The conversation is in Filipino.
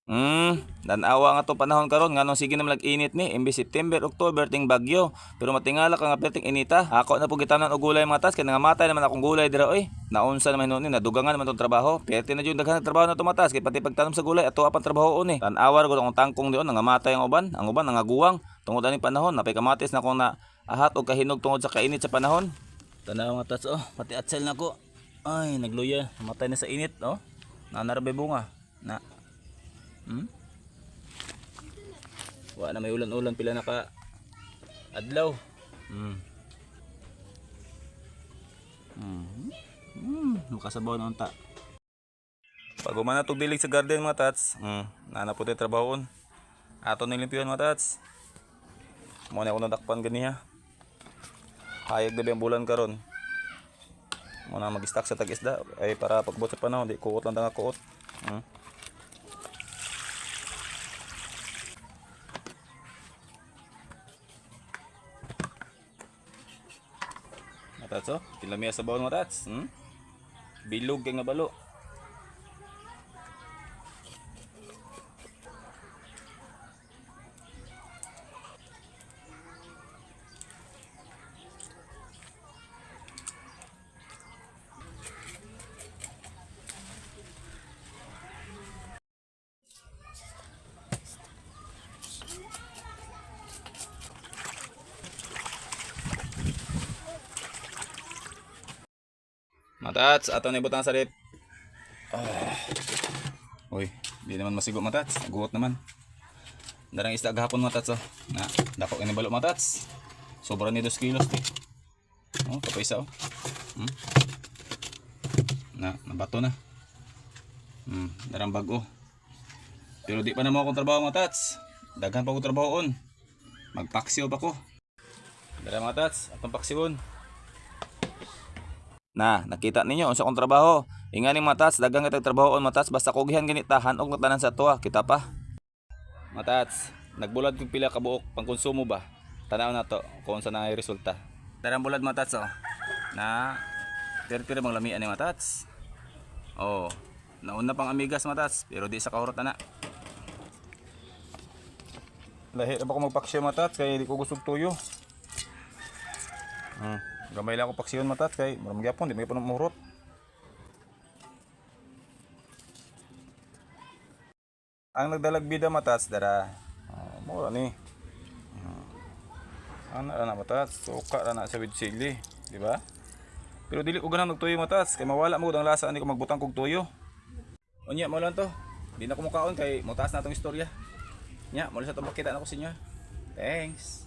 Dan-awa nga to panahon karon nganong sige na mag-init ni imbis September, October ting bagyo. Pero matingala ka nga perting inita. Ako na po gitanan og gulay mga tas kay nangamatay naman akong gulay dira oy. Naunsa naman ni nadugangan naman tong trabaho. Perte na jud daghan trabaho na tumatas kay pati pagtanom sa gulay ato apang trabaho ni. Tan-awar ko tong tangkong diyon nangamatay ang uban nangaguwang tungod ani panahon napay kamatis na kong na ahat og kahinog tungod sa kainit sa panahon. Tanaw mga tas pati atsel na ko. Ay nagluya, namatay na sa init Nanarabay bunga. Na Wa na may ulan-ulan pila naka adlaw. Makasabaw na unta. Pag umana tog dilig sa garden mga tats, nana po tayo trabahon. Ato nilimpyon mga tats. Mo na ako nadakpan ganiha. Hayag na ba ang bulan karon? Mo na mag-stock sa tag-isda ay para pagbot sa panahon di kuot lang nga kuot. Matats kilamiya sa bawon matats. Bilog kay nga balo. Matats, ato na ibutang sa rep. Uy, di naman masigo matats. Naguot naman. Darang isda gahapon matats Na, dako ini balo matats. Sobra ni 2 kilos ti. Kapaisa Na, nabato na. Darang bago. Pero di pa na mo akong trabaho matats. Daghan pa ko trabahoon. Magpaksiw pa ko. Darang matats, atong paksiwon. Nakita ninyo unsa kong trabaho. Ingani matats, dagang kitag trabahoon matats basta kugihan ganit tahan og tanan sa tuwa, kita pa. Matats, nagbulad kog pila ka buok pangkonsumo ba. Tanaw na to kung unsa na ay resulta. Darang bulad matats Na pirpir mang lami ani matats. Nauna pang amigas matats pero di sa kahurot na. Lahi ra ba ko magpaksyo matats kay di ko gusto tuyo. Gamay lang ako paksiyon matats kay maram gyapon di may puno murot. Ang nagdalag bida matats dara. Mura ni. Ana matats, suka ra na sa with sili, di ba? Pero dili ko ganang nagtuyo matats kay mawala mo ang lasa ani ko magbutang kog tuyo. Unya mo lang to. Di na ko mukaon kay motaas na tong istorya. Nya, mo sa to makita na ko sa inyo. Thanks.